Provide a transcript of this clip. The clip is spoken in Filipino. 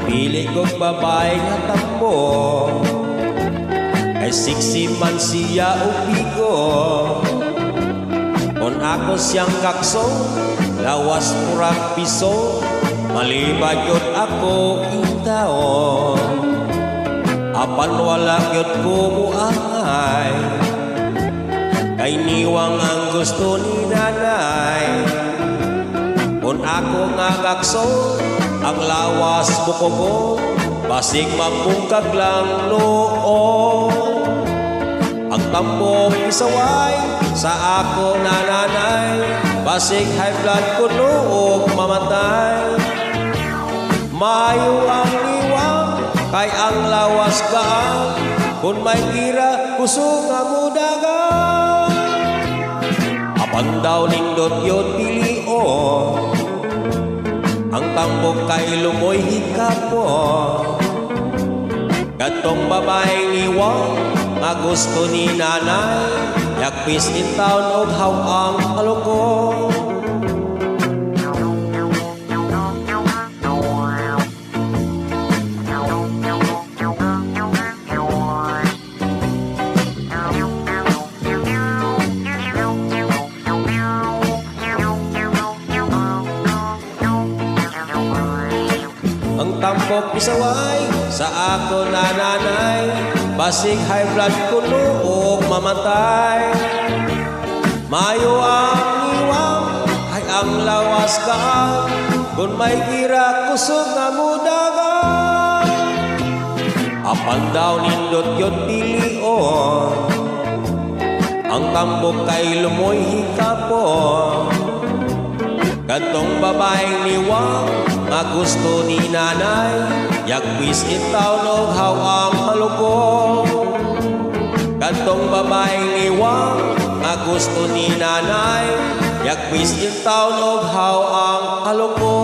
Pili kong babae nga tambo, kay siksi man siya upigo. Kung ako siyang kakso, lawas purak piso, malibad yun ako intaon. Apan wala yun kumuangay, kay niwang ang gusto ni nanay. Kung ako nga kakso, ang lawas buko ko, basig mapungkag lang noon. Ang tambok isaway sa ako nananay, basig high blood ko noong mamatay. Mayo ang liwang, kay ang lawas ka, kung may gira kusog nga mudagan. Apan daw nindot yun pilion, ang tambok kay lumoy hikapo. Gatong babaeng iwang nga gusto ni nanay, yakpis in town og hawang aloko. Ang tambok isaway sa ako nananay, basig high blood ko noong mamatay. Mayo ang iwang, ay ang lawas ka, kung may gira kusog nga mudagan. Apan daw nindot yun pilion, ang tambok kay lumoy hikapon. Gantong babaeng niwang nga gusto ni nanay, yakpis in town og hawang maluko. Gantong babaeng niwang nga gusto ni nanay, yakpis in town og hawang maluko.